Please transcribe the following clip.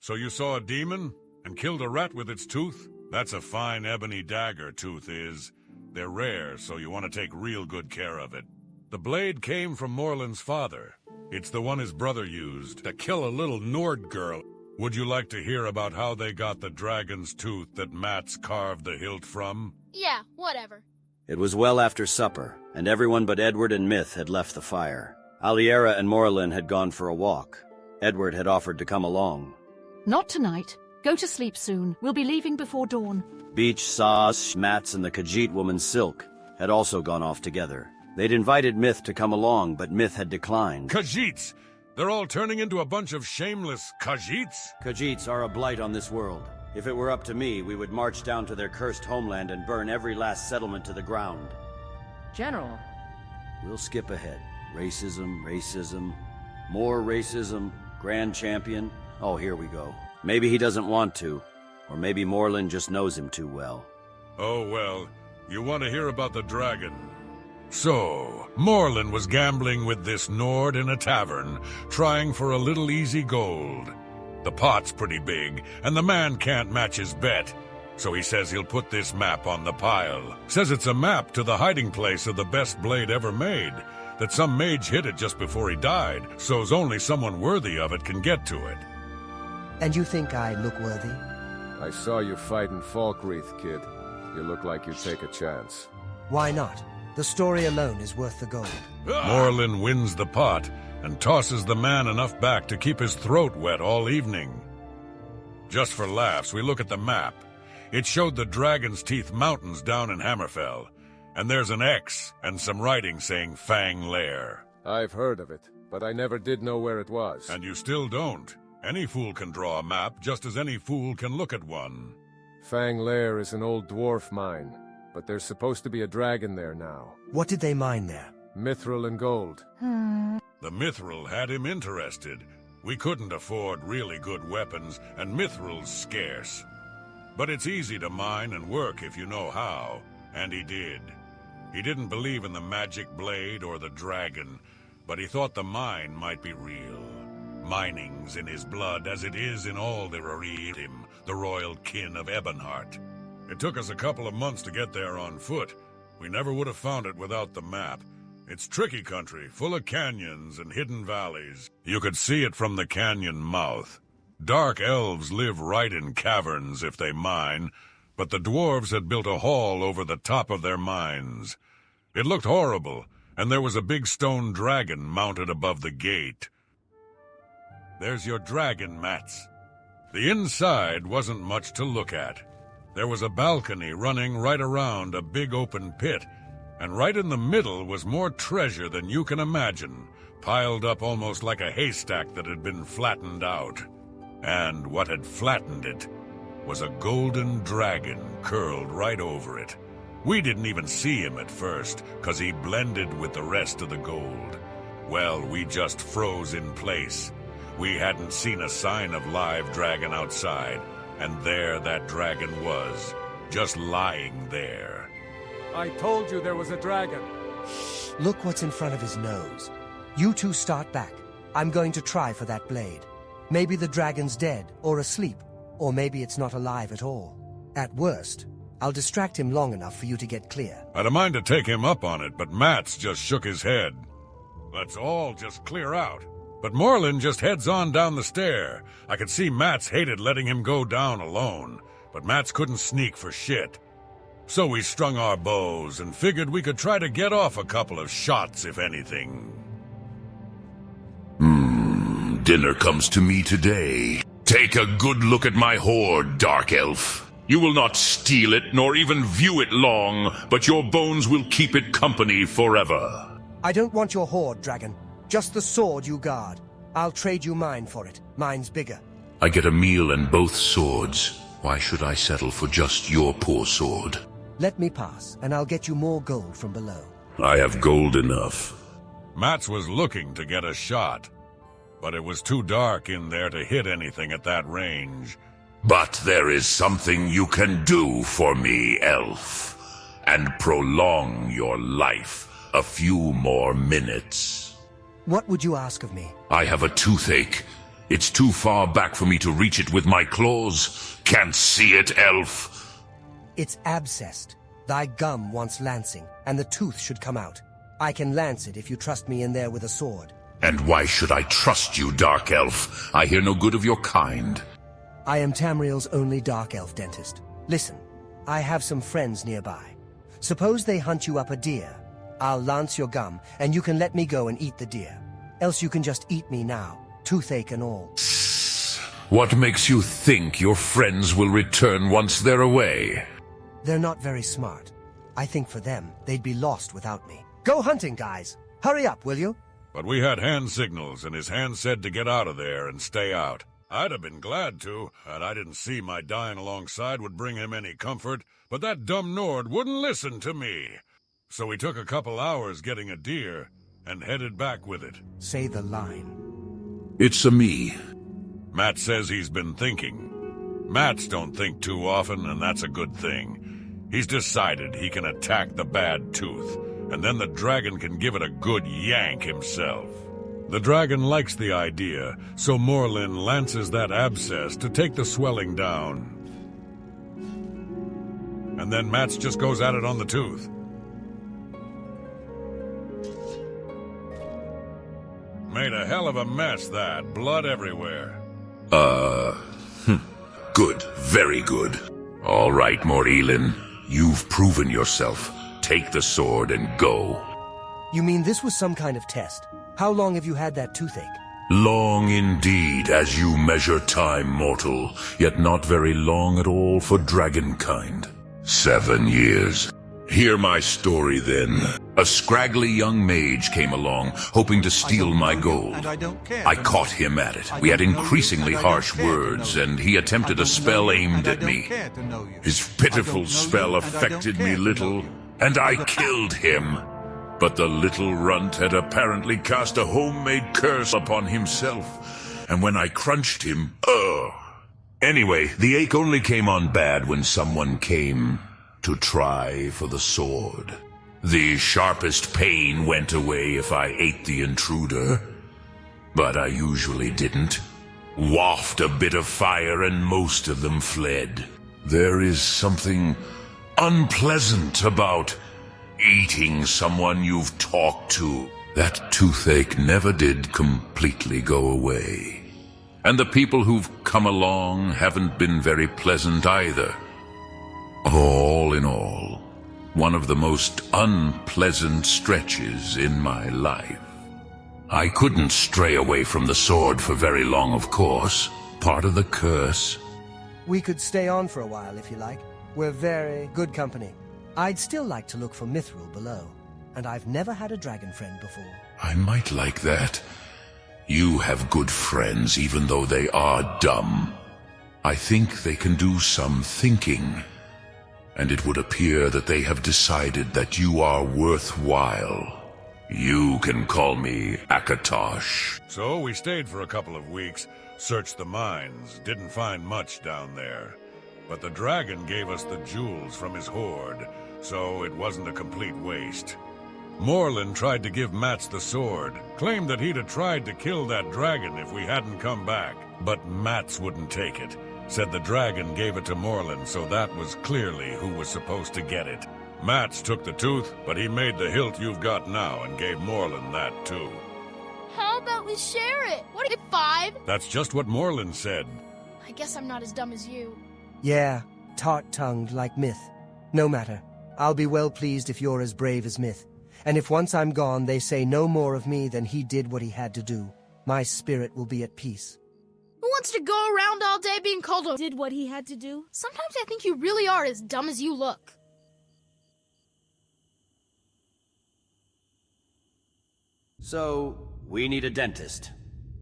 So you saw a demon and killed a rat with its tooth? That's a fine ebony dagger, Tooth is. They're rare, so you want to take real good care of it. The blade came from Moraelyn's father. It's the one his brother used to kill a little Nord girl. Would you like to hear about how they got the dragon's tooth that Mats carved the hilt from? Yeah, whatever. It was well after supper, and everyone but Edward and Mith had left the fire. Aliera and Moraelyn had gone for a walk. Edward had offered to come along. Not tonight. Go to sleep soon. We'll be leaving before dawn. Beach, Saz, Mats, and the Khajiit woman Silk had also gone off together. They'd invited Mith to come along, but Mith had declined. Khajiits! They're all turning into a bunch of shameless Khajiits? Khajiits are a blight on this world. If it were up to me, we would march down to their cursed homeland and burn every last settlement to the ground. General. We'll skip ahead. Racism, more racism, grand champion. Oh, here we go. Maybe he doesn't want to, or maybe Moraelyn just knows him too well. Oh, well, you want to hear about the dragon? So, Moraelyn was gambling with this Nord in a tavern, trying for a little easy gold. The pot's pretty big, and the man can't match his bet. So he says he'll put this map on the pile. Says it's a map to the hiding place of the best blade ever made, that some mage hid it just before he died, so's only someone worthy of it can get to it. And you think I look worthy? I saw you fighting Falkreath, kid. You look like you'd take a chance. Why not? The story alone is worth the gold. Moraelyn wins the pot and tosses the man enough back to keep his throat wet all evening. Just for laughs, we look at the map. It showed the Dragon's Teeth Mountains down in Hammerfell, and there's an X and some writing saying Fang Lair. I've heard of it, but I never did know where it was. And you still don't. Any fool can draw a map, just as any fool can look at one. Fang Lair is an old dwarf mine, but there's supposed to be a dragon there now. What did they mine there? Mithril and gold. The Mithril had him interested. We couldn't afford really good weapons, and Mithril's scarce. But it's easy to mine and work if you know how, and he did. He didn't believe in the magic blade or the dragon, but he thought the mine might be real. Mining's in his blood, as it is in all the Rohirrim, the royal kin of Ebonheart. It took us a couple of months to get there on foot. We never would have found it without the map. It's tricky country, full of canyons and hidden valleys. You could see it from the canyon mouth. Dark elves live right in caverns if they mine, but the dwarves had built a hall over the top of their mines. It looked horrible, and there was a big stone dragon mounted above the gate. There's your dragon, Mats. The inside wasn't much to look at. There was a balcony running right around a big open pit, and right in the middle was more treasure than you can imagine, piled up almost like a haystack that had been flattened out. And what had flattened it was a golden dragon curled right over it. We didn't even see him at first, 'cause he blended with the rest of the gold. Well, we just froze in place. We hadn't seen a sign of live dragon outside, and there that dragon was, just lying there. I told you there was a dragon. Look what's in front of his nose. You two start back. I'm going to try for that blade. Maybe the dragon's dead, or asleep, or maybe it's not alive at all. At worst, I'll distract him long enough for you to get clear. I'd a mind to take him up on it, but Mats just shook his head. Let's all just clear out. But Moraelyn just heads on down the stair. I could see Mats hated letting him go down alone, but Mats couldn't sneak for shit. So we strung our bows and figured we could try to get off a couple of shots, if anything. Dinner comes to me today. Take a good look at my hoard, Dark Elf. You will not steal it, nor even view it long, but your bones will keep it company forever. I don't want your hoard, dragon. Just the sword you guard. I'll trade you mine for it. Mine's bigger. I get a meal and both swords. Why should I settle for just your poor sword? Let me pass, and I'll get you more gold from below. I have gold enough. Mats was looking to get a shot, but it was too dark in there to hit anything at that range. But there is something you can do for me, Elf, and prolong your life a few more minutes. What would you ask of me? I have a toothache, It's too far back for me to reach it with my claws. Can't see it, elf. It's abscessed. Thy gum wants lancing, and the tooth should come out. I can lance it if you trust me in there with a sword. And why should I trust you, Dark Elf? I hear no good of your kind. I am Tamriel's only Dark Elf dentist. Listen, I have some friends nearby. Suppose they hunt you up a deer. I'll lance your gum, and you can let me go and eat the deer. Else you can just eat me now, toothache and all. What makes you think your friends will return once they're away? They're not very smart. I think for them, they'd be lost without me. Go hunting, guys! Hurry up, will you? But we had hand signals, and his hand said to get out of there and stay out. I'd have been glad to, and I didn't see my dying alongside would bring him any comfort, but that dumb Nord wouldn't listen to me. So we took a couple hours getting a deer, and headed back with it. Say the line. It's a me. Matt says he's been thinking. Matts don't think too often, and that's a good thing. He's decided he can attack the bad tooth, and then the dragon can give it a good yank himself. The dragon likes the idea, so Moraelyn lances that abscess to take the swelling down. And then Matts just goes at it on the tooth. Made a hell of a mess, that. Blood everywhere. Good. Very good. All right, Moraelyn. You've proven yourself. Take the sword and go. You mean this was some kind of test? How long have you had that toothache? Long indeed, as you measure time, mortal, yet not very long at all for dragonkind. 7 years. Hear my story, then. A scraggly young mage came along, hoping to steal my gold. I caught him at it. We had increasingly harsh words, and he attempted a spell aimed at me. His pitiful spell affected me little, and I killed him. But the little runt had apparently cast a homemade curse upon himself, and when I crunched him, Anyway, the ache only came on bad when someone came to try for the sword. The sharpest pain went away if I ate the intruder, but I usually didn't. Waft a bit of fire and most of them fled. There is something unpleasant about eating someone you've talked to. That toothache never did completely go away. And the people who've come along haven't been very pleasant either. All in all, one of the most unpleasant stretches in my life. I couldn't stray away from the sword for very long, of course. Part of the curse. We could stay on for a while if you like. We're very good company. I'd still like to look for Mithril below, and I've never had a dragon friend before. I might like that. You have good friends, even though they are dumb. I think they can do some thinking, and it would appear that they have decided that you are worthwhile. You can call me Akatosh. So we stayed for a couple of weeks, searched the mines, didn't find much down there. But the dragon gave us the jewels from his hoard, so it wasn't a complete waste. Moraelyn tried to give Matts the sword, claimed that he'd have tried to kill that dragon if we hadn't come back. But Matts wouldn't take it, said the dragon gave it to Moraelyn, so that was clearly who was supposed to get it. Matts took the tooth, but he made the hilt you've got now and gave Moraelyn that too. How about we share it? What if 5? That's just what Moraelyn said. I guess I'm not as dumb as you. Yeah, tart-tongued like Mith. No matter. I'll be well pleased if you're as brave as Mith. And if once I'm gone, they say no more of me than he did what he had to do, my spirit will be at peace. Who wants to go around all day being called a did what he had to do? Sometimes I think you really are as dumb as you look. So, we need a dentist.